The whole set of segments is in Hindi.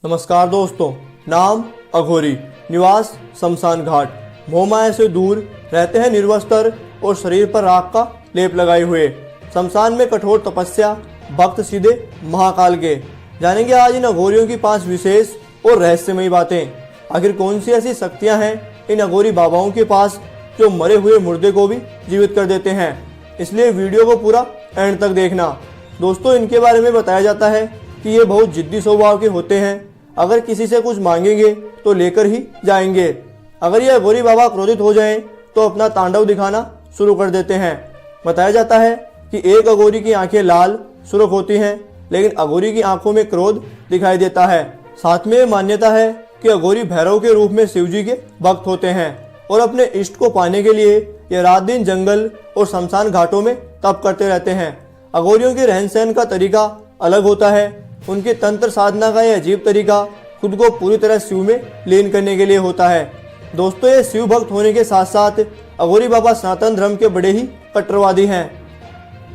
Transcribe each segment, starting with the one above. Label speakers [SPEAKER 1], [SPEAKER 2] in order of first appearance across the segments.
[SPEAKER 1] नमस्कार दोस्तों। नाम अघोरी, निवास शमशान घाट। मोह माया से दूर रहते हैं, निर्वस्त्र और शरीर पर राख का लेप लगाए हुए। शमशान में कठोर तपस्या, भक्त सीधे महाकाल के। जानेंगे आज इन अघोरियों की 5 विशेष और रहस्यमयी बातें। आखिर कौन सी ऐसी शक्तियां हैं इन अघोरी बाबाओं के पास जो मरे हुए मुर्दे को भी जीवित कर देते हैं। इसलिए वीडियो को पूरा एंड तक देखना। दोस्तों, इनके बारे में बताया जाता है कि ये बहुत जिद्दी स्वभाव के होते हैं। अगर किसी से कुछ मांगेंगे तो लेकर ही जाएंगे। अगर ये अघोरी बाबा क्रोधित हो जाएं तो अपना तांडव दिखाना शुरू कर देते हैं। बताया जाता है कि एक अघोरी की आंखें लाल सुर्ख होती हैं, लेकिन अघोरी की आंखों में क्रोध दिखाई देता है। साथ में मान्यता है कि अघोरी भैरव के रूप में शिव जी के भक्त होते हैं और अपने इष्ट को पाने के लिए ये रात दिन जंगल और शमशान घाटों में तप करते रहते हैं। अघोरियों के रहन सहन का तरीका अलग होता है। उनके तंत्र साधना का यह अजीब तरीका खुद को पूरी तरह शिव में लीन करने के लिए होता है। दोस्तों, ये शिव भक्त होने के साथ साथ अघोरी बाबा सनातन धर्म के बड़े ही कट्टरवादी हैं।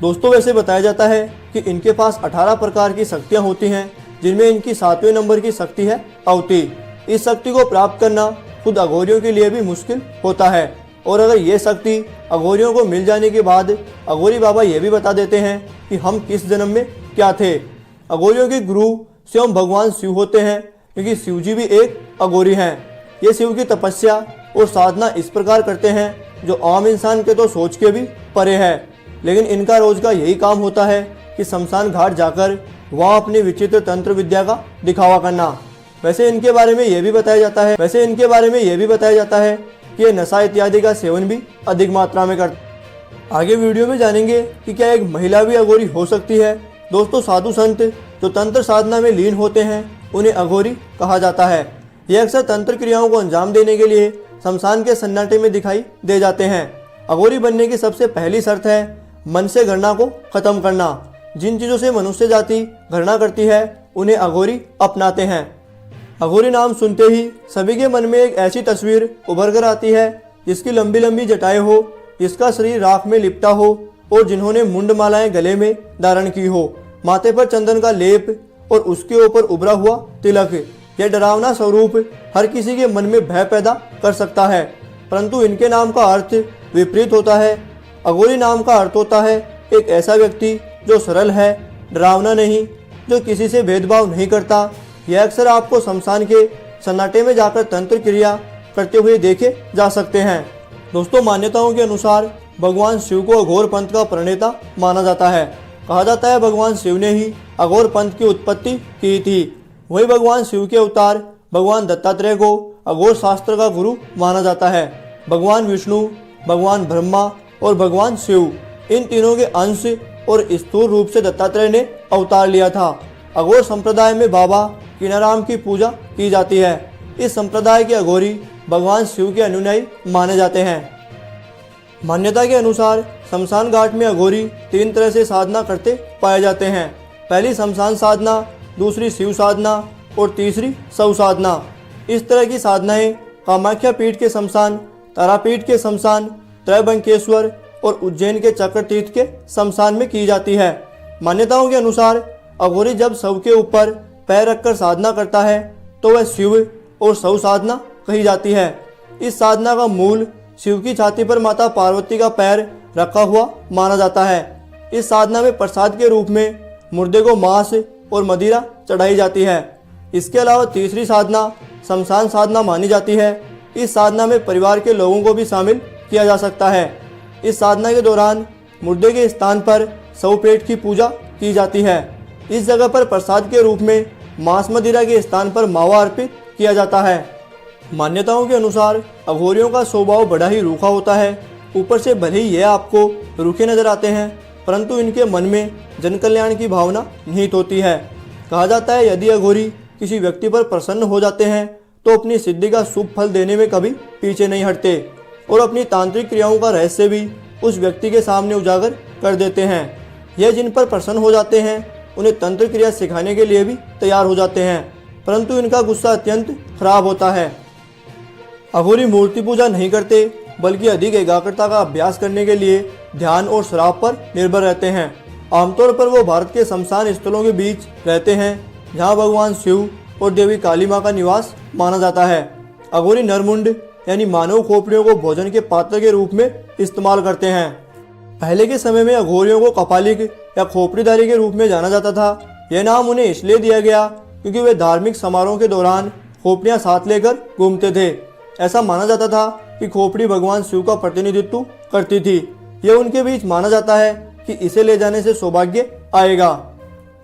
[SPEAKER 1] दोस्तों, वैसे बताया जाता है कि इनके पास 18 प्रकार की शक्तियां होती हैं, जिनमें इनकी 7वें नंबर की शक्ति है अवती। इस शक्ति को प्राप्त करना खुद अघोरियों के लिए भी मुश्किल होता है, और अगर ये शक्ति अघोरियों को मिल जाने के बाद अघोरी बाबा ये भी बता देते हैं कि हम किस जन्म में क्या थे। अघोरियों के गुरु स्वयं भगवान शिव होते हैं, क्योंकि शिव जी भी एक अघोरी हैं। ये शिव की तपस्या और साधना इस प्रकार करते हैं जो आम इंसान के तो सोच के भी परे है। लेकिन इनका रोज का यही काम होता है कि शमशान घाट जाकर वहाँ अपनी विचित्र तंत्र विद्या का दिखावा करना। वैसे इनके बारे में यह भी बताया जाता है कि ये नशा इत्यादि का सेवन भी अधिक मात्रा में करते। आगे वीडियो में जानेंगे कि क्या एक महिला भी अघोरी हो सकती है। दोस्तों, साधु संत जो तंत्र साधना में लीन होते हैं उन्हें अघोरी कहा जाता है। ये अक्सर तंत्र क्रियाओं को अंजाम देने के लिए शमशान के सन्नाटे में दिखाई दे जाते हैं। अघोरी बनने की सबसे पहली शर्त है मन से घृणा को खत्म करना। जिन चीजों से मनुष्य जाति घृणा करती है उन्हें अघोरी अपनाते हैं। अघोरी नाम सुनते ही सभी के मन में एक ऐसी तस्वीर उभर कर आती है जिसकी लंबी लंबी जटाएं हो, जिसका शरीर राख में लिपटा हो और जिन्होंने मुंड मालाएं गले में धारण की हो, माथे पर चंदन का लेप और उसके ऊपर उभरा हुआ तिलक। यह डरावना स्वरूप हर किसी के मन में भय पैदा कर सकता है, परंतु इनके नाम का अर्थ विपरीत होता है। अघोरी नाम का अर्थ होता है एक ऐसा व्यक्ति जो सरल है, डरावना नहीं, जो किसी से भेदभाव नहीं करता। यह अक्सर आपको शमशान के सन्नाटे में जाकर तंत्र क्रिया करते हुए देखे जा सकते हैं। दोस्तों, मान्यताओं के अनुसार भगवान शिव को अघोर पंथ का प्रणेता माना जाता है। कहा जाता है भगवान शिव ने ही अघोर पंथ की उत्पत्ति की थी। वही भगवान शिव के अवतार भगवान दत्तात्रेय को अघोर शास्त्र का गुरु माना जाता है। भगवान विष्णु, भगवान ब्रह्मा और भगवान शिव, इन तीनों के अंश और स्थूल रूप से दत्तात्रेय ने अवतार लिया था। अघोर संप्रदाय में बाबा कीनाराम की पूजा की जाती है। इस संप्रदाय के अघोरी भगवान शिव के अनुयायी माने जाते हैं। मान्यता के अनुसार शमशान घाट में अघोरी 3 तरह से साधना करते पाए जाते हैं। पहली शमशान साधना, दूसरी शिव साधना और तीसरी शव साधना। इस तरह की साधनाएं कामाख्या पीठ के शमशान, तारापीठ के शमशान, त्रयंबकेश्वर और उज्जैन के चक्र तीर्थ के शमशान में की जाती है। मान्यताओं के अनुसार अघोरी जब शव के ऊपर पैर रखकर साधना करता है तो वह शिव और शव साधना कही जाती है। इस साधना का मूल शिव की छाती पर माता पार्वती का पैर रखा हुआ माना जाता है। इस साधना में प्रसाद के रूप में मुर्दे को मांस और मदिरा चढ़ाई जाती है। इसके अलावा तीसरी साधना शमशान साधना मानी जाती है। इस साधना में परिवार के लोगों को भी शामिल किया जा सकता है। इस साधना के दौरान मुर्दे के स्थान पर शव पेट की पूजा की जाती है। इस जगह पर प्रसाद के रूप में मांस मदिरा के स्थान पर मावा अर्पित किया जाता है। मान्यताओं के अनुसार अघोरियों का स्वभाव बड़ा ही रूखा होता है। ऊपर से भले ही यह आपको रूखे नजर आते हैं, परंतु इनके मन में जन कल्याण की भावना निहित होती है। कहा जाता है यदि अघोरी किसी व्यक्ति पर प्रसन्न हो जाते हैं तो अपनी सिद्धि का शुभ फल देने में कभी पीछे नहीं हटते और अपनी तांत्रिक क्रियाओं का रहस्य भी उस व्यक्ति के सामने उजागर कर देते हैं। यह जिन पर प्रसन्न हो जाते हैं उन्हें तंत्र क्रिया सिखाने के लिए भी तैयार हो जाते हैं, परंतु इनका गुस्सा अत्यंत खराब होता है। अघोरी मूर्ति पूजा नहीं करते, बल्कि अधिक एकाग्रता का अभ्यास करने के लिए ध्यान और शराब पर निर्भर रहते हैं। आमतौर पर वो भारत के शमशान स्थलों के बीच रहते हैं, जहाँ भगवान शिव और देवी काली माँ का निवास माना जाता है। अघोरी नरमुंड यानी मानव खोपड़ियों को भोजन के पात्र के रूप में इस्तेमाल करते हैं। पहले के समय में अघोरियों को कपालिक या खोपड़ीधारी के रूप में जाना जाता था। यह नाम उन्हें इसलिए दिया गया क्योंकि वे धार्मिक समारोह के दौरान खोपड़ियां साथ लेकर घूमते थे। ऐसा माना जाता था कि खोपड़ी भगवान शिव का प्रतिनिधित्व करती थी। यह उनके बीच माना जाता है कि इसे ले जाने से सौभाग्य आएगा।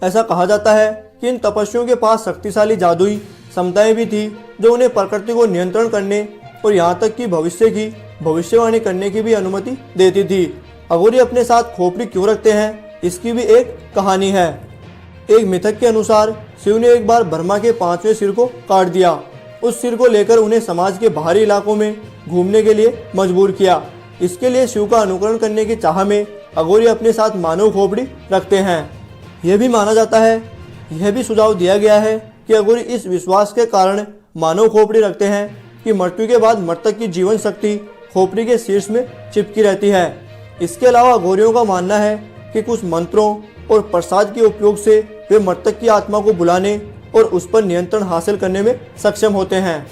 [SPEAKER 1] ऐसा कहा जाता है कि इन तपस्वियों के पास शक्तिशाली जादुई क्षमताएं भी थी जो उन्हें प्रकृति को नियंत्रण करने और यहाँ तक कि भविष्य की भविष्यवाणी करने की भी अनुमति देती थी। अघोरी अपने साथ खोपड़ी क्यों रखते हैं, इसकी भी एक कहानी है। एक मिथक के अनुसार शिव ने एक बार ब्रह्मा के 5वें सिर को काट दिया। उस सिर को लेकर उन्हें समाज के बाहरी इलाकों में घूमने के लिए मजबूर किया। इसके लिए शिव का अनुकरण करने की चाह में अघोरी अपने साथ मानव खोपड़ी रखते हैं। यह भी माना जाता है, यह भी सुझाव दिया गया है कि अघोरी इस विश्वास के कारण मानव खोपड़ी रखते हैं कि मृत्यु के बाद मृतक की जीवन शक्ति खोपड़ी के शीर्ष में चिपकी रहती है। इसके अलावा अघोरियों का मानना है कि कुछ मंत्रों और प्रसाद के उपयोग से वे मृतक की आत्मा को बुलाने और उस पर नियंत्रण हासिल करने में सक्षम होते हैं।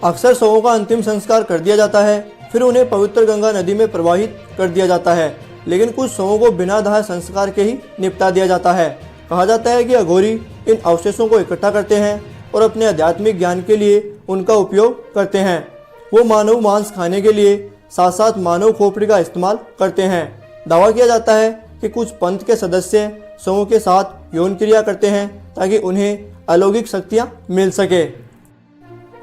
[SPEAKER 1] अक्सर शवों का अंतिम संस्कार कर दिया जाता है, फिर उन्हें पवित्र गंगा नदी में प्रवाहित कर दिया जाता है, लेकिन कुछ शवों को बिना दाह संस्कार के ही निपटा दिया जाता है। कहा जाता है कि अघोरी इन अवशेषों को इकट्ठा करते हैं और अपने आध्यात्मिक ज्ञान के लिए उनका उपयोग करते हैं। वो मानव मांस खाने के लिए साथ साथ मानव खोपड़ी का इस्तेमाल करते हैं। दावा किया जाता है कि कुछ पंथ के सदस्य शवों के साथ यौन क्रिया करते हैं ताकि उन्हें अलौकिक शक्तियां मिल सके।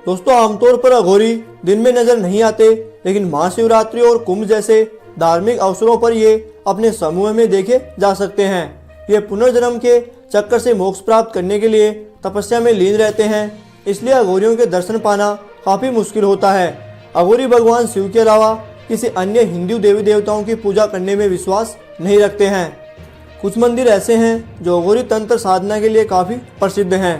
[SPEAKER 1] दोस्तों, आमतौर पर अघोरी दिन में नजर नहीं आते, लेकिन महाशिवरात्रि और कुंभ जैसे धार्मिक अवसरों पर ये अपने समूह में देखे जा सकते हैं। ये पुनर्जन्म के चक्कर से मोक्ष प्राप्त करने के लिए तपस्या में लीन रहते हैं, इसलिए अघोरियों के दर्शन पाना काफी मुश्किल होता है। अघोरी भगवान शिव के अलावा किसी अन्य हिंदू देवी देवताओं की पूजा करने में विश्वास नहीं रखते हैं। कुछ मंदिर ऐसे हैं जो अघोरी तंत्र साधना के लिए काफी प्रसिद्ध हैं।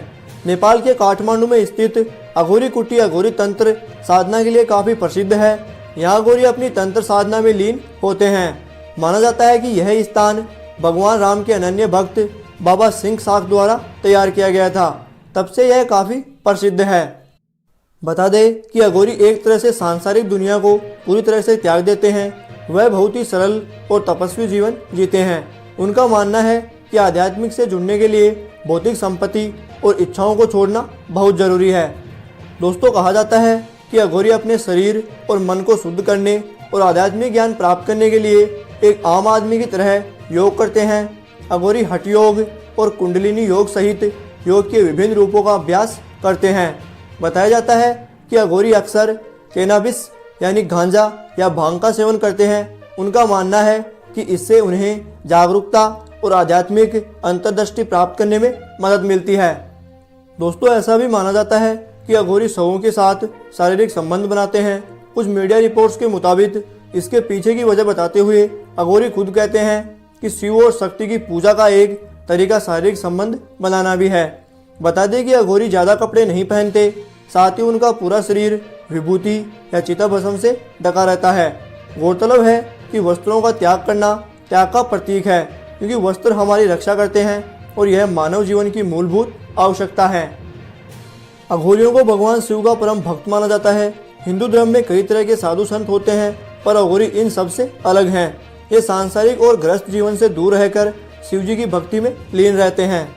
[SPEAKER 1] नेपाल के काठमांडू में स्थित अघोरी कुटी अघोरी तंत्र साधना के लिए काफी प्रसिद्ध है। यहाँ अघोरी अपनी तंत्र साधना में लीन होते हैं। माना जाता है कि यह स्थान भगवान राम के अनन्य भक्त बाबा सिंह साख द्वारा तैयार किया गया था, तब से यह काफी प्रसिद्ध है। बता दें कि अघोरी एक तरह से सांसारिक दुनिया को पूरी तरह से त्याग देते हैं। वह बहुत ही सरल और तपस्वी जीवन जीते हैं। उनका मानना है कि आध्यात्मिक से जुड़ने के लिए भौतिक संपत्ति और इच्छाओं को छोड़ना बहुत जरूरी है। दोस्तों, कहा जाता है कि अघोरी अपने शरीर और मन को शुद्ध करने और आध्यात्मिक ज्ञान प्राप्त करने के लिए एक आम आदमी की तरह योग करते हैं। अघोरी हठ योग और कुंडलिनी योग सहित योग के विभिन्न रूपों का अभ्यास करते हैं। बताया जाता है कि अघोरी अक्सर कैनाबिस यानी गांजा या भांग का सेवन करते हैं। उनका मानना है कि इससे उन्हें जागरूकता और आध्यात्मिक अंतर्दृष्टि प्राप्त करने में मदद मिलती है। दोस्तों, ऐसा भी माना जाता है कि अघोरी शवों के साथ शारीरिक संबंध बनाते हैं। कुछ मीडिया रिपोर्ट्स के मुताबिक इसके पीछे की वजह बताते हुए अघोरी खुद कहते हैं कि शिव और शक्ति की पूजा का एक तरीका शारीरिक संबंध बनाना भी है। बता दें कि अघोरी ज़्यादा कपड़े नहीं पहनते, साथ ही उनका पूरा शरीर विभूति या चिता भस्म से ढका रहता है। गौरतलब है कि वस्त्रों का त्याग करना त्याग का प्रतीक है, क्योंकि वस्त्र हमारी रक्षा करते हैं और यह मानव जीवन की मूलभूत आवश्यकता है। अघोरियों को भगवान शिव का परम भक्त माना जाता है। हिंदू धर्म में कई तरह के साधु संत होते हैं, पर अघोरी इन सब से अलग हैं। ये सांसारिक और ग्रस्त जीवन से दूर रहकर शिव जी की भक्ति में लीन रहते हैं।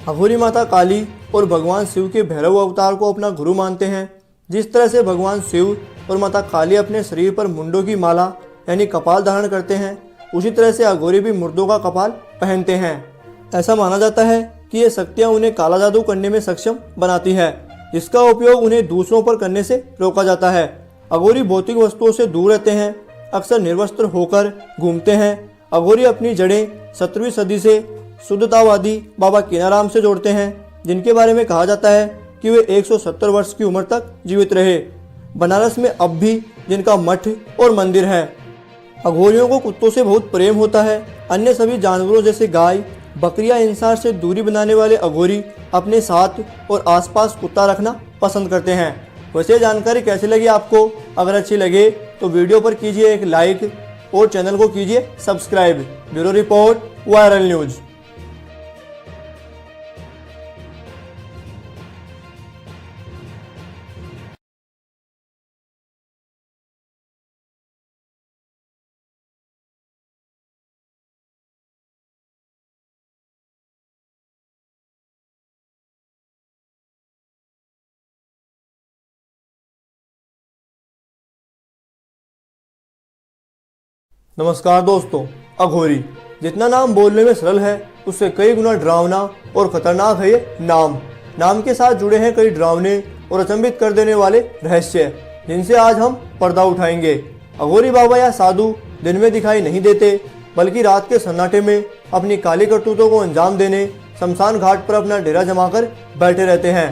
[SPEAKER 1] अघोरी माता काली और भगवान शिव के भैरव अवतार को अपना गुरु मानते हैं। जिस तरह से भगवान शिव और माता काली अपने शरीर पर मुंडों की माला यानी कपाल धारण करते हैं, उसी तरह से अघोरी भी मुर्दों का कपाल पहनते हैं। ऐसा माना जाता है कि ये शक्तियाँ उन्हें काला जादू करने में सक्षम बनाती है, जिसका उपयोग उन्हें दूसरों पर करने से रोका जाता है। अघोरी भौतिक वस्तुओं से दूर रहते हैं, अक्सर निर्वस्त्र होकर घूमते हैं। अघोरी अपनी जड़ें 17वीं सदी से शुद्धतावादी बाबा कीनाराम से जोड़ते हैं, जिनके बारे में कहा जाता है कि वे 170 वर्ष की उम्र तक जीवित रहे। बनारस में अब भी जिनका मठ और मंदिर है। अघोरियों को कुत्तों से बहुत प्रेम होता है। अन्य सभी जानवरों जैसे गाय, बकरियां, इंसान से दूरी बनाने वाले अघोरी अपने साथ और आसपास कुत्ता रखना पसंद करते हैं। वैसे जानकारी कैसी लगी आपको? अगर अच्छी लगे तो वीडियो पर कीजिए एक लाइक और चैनल को कीजिए subscribe. Bureau report, viral news. नमस्कार दोस्तों। अघोरी जितना नाम बोलने में सरल है उससे कई गुना डरावना और खतरनाक है ये नाम के साथ जुड़े हैं कई डरावने और अचंभित कर देने वाले रहस्य जिनसे आज हम पर्दा उठाएंगे। अघोरी बाबा या साधु दिन में दिखाई नहीं देते बल्कि रात के सन्नाटे में अपनी काली करतूतों को अंजाम देने शमशान घाट पर अपना डेरा जमाकर बैठे रहते हैं।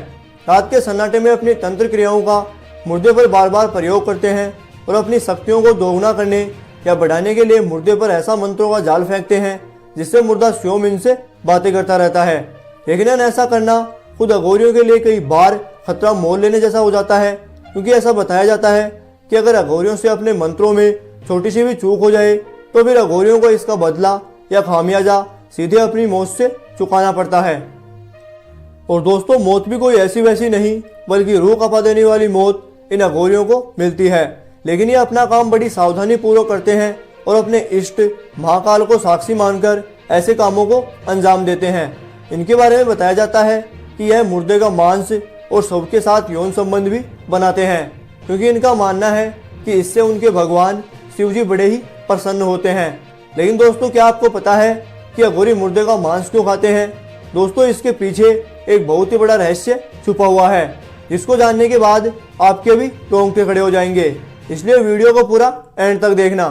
[SPEAKER 1] रात के सन्नाटे में अपनी तंत्र क्रियाओं का मुर्दे पर बार बार प्रयोग करते हैं और अपनी शक्तियों को दोगुना करने या बढ़ाने के लिए मुर्दे पर ऐसा मंत्रों का जाल फेंकते हैं जिससे मुर्दा स्वयं इनसे बातें करता रहता है। लेकिन ऐसा करना खुद अघोरियों के लिए कई बार खतरा मोल लेने जैसा हो जाता है, क्योंकि ऐसा बताया जाता है कि अगर अघोरियों से अपने मंत्रों में छोटी सी भी चूक हो जाए तो फिर अघोरियों को इसका बदला या खामियाजा सीधे अपनी मौत से चुकाना पड़ता है। और दोस्तों, मौत भी कोई ऐसी वैसी नहीं बल्कि रूह कपा देने वाली मौत इन अघोरियों को मिलती है। लेकिन ये अपना काम बड़ी सावधानी पूर्वक करते हैं और अपने इष्ट महाकाल को साक्षी मानकर ऐसे कामों को अंजाम देते हैं। इनके बारे में बताया जाता है कि यह मुर्दे का मांस और शव के साथ यौन संबंध भी बनाते हैं, क्योंकि इनका मानना है कि इससे उनके भगवान शिव जी बड़े ही प्रसन्न होते हैं। लेकिन दोस्तों, क्या आपको पता है कि अघोरी मुर्दे का मांस क्यों खाते हैं? दोस्तों, इसके पीछे एक बहुत ही बड़ा रहस्य छुपा हुआ है जिसको जानने के बाद आपके भी रोंगटे खड़े हो जाएंगे, इसलिए वीडियो को पूरा एंड तक देखना।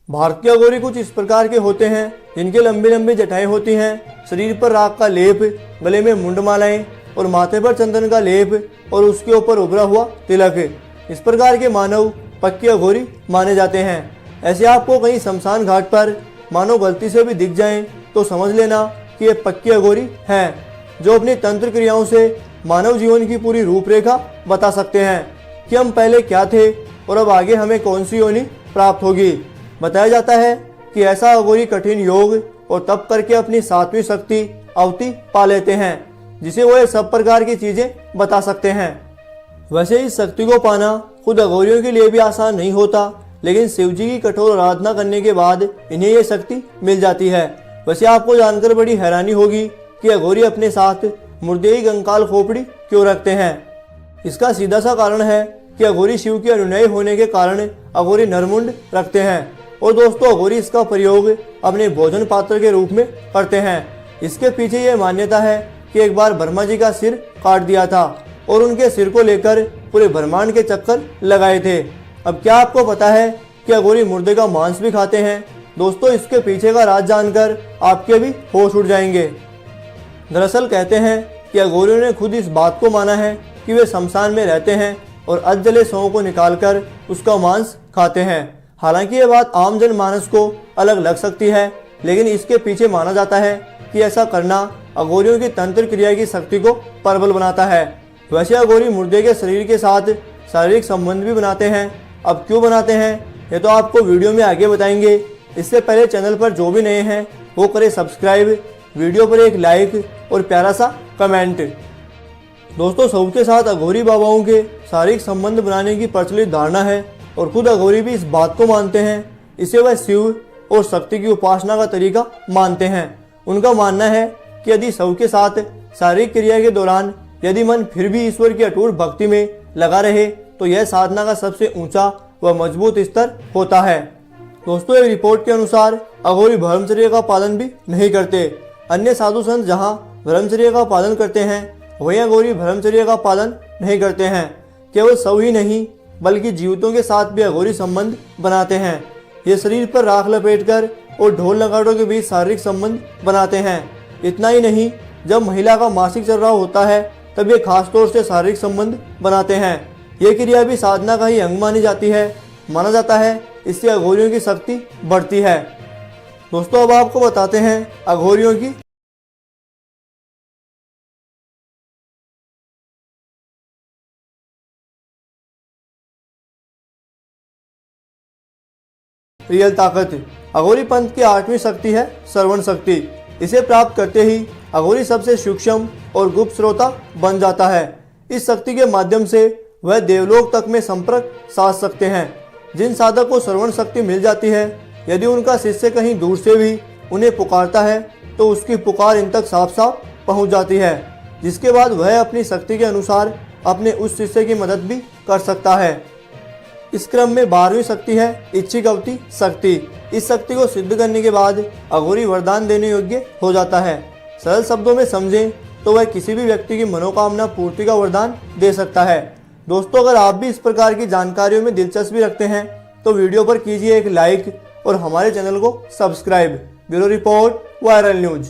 [SPEAKER 1] भारत के अघोरी कुछ इस प्रकार के होते हैं जिनके लंबी लंबी जटाएं होती हैं, शरीर पर राख का लेप, गले में मुंडमालाएं और माथे पर चंदन का लेप और उसके ऊपर उभरा हुआ तिलक। इस प्रकार के मानव पक्के अघोरी माने जाते हैं। ऐसे आपको कहीं शमशान घाट पर मानो गलती से भी दिख जाएं तो समझ लेना कि ये पक्के अघोरी हैं, जो अपनी तंत्र क्रियाओं से मानव जीवन की पूरी रूपरेखा बता सकते हैं कि हम पहले क्या थे और अब आगे हमें कौन सी योनि प्राप्त होगी। बताया जाता है कि ऐसा अघोरी कठिन योग और तप करके अपनी 7वीं शक्ति अवति पा लेते हैं, जिसे वो सब प्रकार की चीजें बता सकते हैं। वैसे इस शक्ति को पाना खुद अघोरियों के लिए भी आसान नहीं होता, लेकिन शिव जी की कठोर आराधना करने के बाद इन्हें ये शक्ति मिल जाती है। वैसे आपको जानकर बड़ी हैरानी होगी कि अघोरी अपने साथ मुर्दे की कंकाल खोपड़ी क्यों रखते हैं। इसका सीधा सा कारण है कि अघोरी शिव के अनुयायी होने के कारण अघोरी नरमुंड रखते हैं। और दोस्तों, अघोरी इसका प्रयोग अपने भोजन पात्र के रूप में करते हैं। इसके पीछे ये मान्यता है कि एक बार ब्रह्मा जी का सिर काट दिया था और उनके सिर को लेकर पूरे ब्रह्मांड के चक्कर लगाए थे। अब क्या आपको पता है कि अघोरी मुर्दे का मांस भी खाते हैं? दोस्तों, इसके पीछे का राज जानकर आपके भी होश उड़ जाएंगे। दरअसल कहते हैं कि अघोरियों ने खुद इस बात को माना है कि वे शमशान में रहते हैं और अधजले शवों को निकालकर उसका मांस खाते हैं। हालांकि ये बात आम जन मानस को अलग लग सकती है, लेकिन इसके पीछे माना जाता है कि ऐसा करना अघोरियों की तंत्र क्रिया की शक्ति को प्रबल बनाता है। वैसे अघोरी मुर्दे के शरीर के साथ शारीरिक संबंध भी बनाते हैं। अब क्यों बनाते हैं ये तो आपको वीडियो में आगे बताएंगे। इससे पहले चैनल पर जो भी नए हैं वो करें सब्सक्राइब, वीडियो पर एक लाइक और प्यारा सा कमेंट। दोस्तों, शव के साथ अघोरी बाबाओं के शारीरिक संबंध बनाने की प्रचलित धारणा है और खुद अघोरी भी इस बात को मानते हैं। इसे वह शिव और शक्ति की उपासना का तरीका मानते हैं। उनका मानना है कि यदि शव के साथ शारीरिक क्रिया के दौरान यदि मन फिर भी ईश्वर की अटूट भक्ति में लगा रहे तो यह साधना का सबसे ऊंचा व मजबूत स्तर होता है। दोस्तों, एक रिपोर्ट के अनुसार अघोरी ब्रह्मचर्य का पालन भी नहीं करते। अन्य साधु संत जहाँ ब्रह्मचर्य का पालन करते हैं वहीं अघोरी ब्रह्मचर्य का पालन नहीं करते हैं। केवल शव ही नहीं बल्कि जीवितों के साथ भी अघोरी संबंध बनाते हैं। ये शरीर पर राख लपेटकर और ढोल नगाड़ों के बीच शारीरिक संबंध बनाते हैं। इतना ही नहीं, जब महिला का मासिक चल रहा होता है तब ये खास तौर से शारीरिक संबंध बनाते हैं। ये क्रिया भी साधना का ही अंग मानी जाती है। माना जाता है इससे अघोरियों की शक्ति बढ़ती है। दोस्तों, अब आपको बताते हैं अघोरियों की रियल ताकत। अघोरी पंथ की 8वीं शक्ति है श्रवण शक्ति। इसे प्राप्त करते ही अघोरी सबसे सूक्ष्म और गुप्त श्रोता बन जाता है। इस शक्ति के माध्यम से वह देवलोक तक में संपर्क साध सकते हैं। जिन साधक को श्रवण शक्ति मिल जाती है, यदि उनका शिष्य कहीं दूर से भी उन्हें पुकारता है तो उसकी पुकार इन तक साफ साफ पहुंच जाती है, जिसके बाद वह अपनी शक्ति के अनुसार अपने उस शिष्य की मदद भी कर सकता है। इस क्रम में 12वीं शक्ति है इच्छिक अवति शक्ति। इस शक्ति को सिद्ध करने के बाद अघोरी वरदान देने योग्य हो जाता है। सरल शब्दों में समझें तो वह किसी भी व्यक्ति की मनोकामना पूर्ति का वरदान दे सकता है। दोस्तों, अगर आप भी इस प्रकार की जानकारियों में दिलचस्पी रखते हैं तो वीडियो पर कीजिए एक लाइक और हमारे चैनल को subscribe. Bureau report, viral news.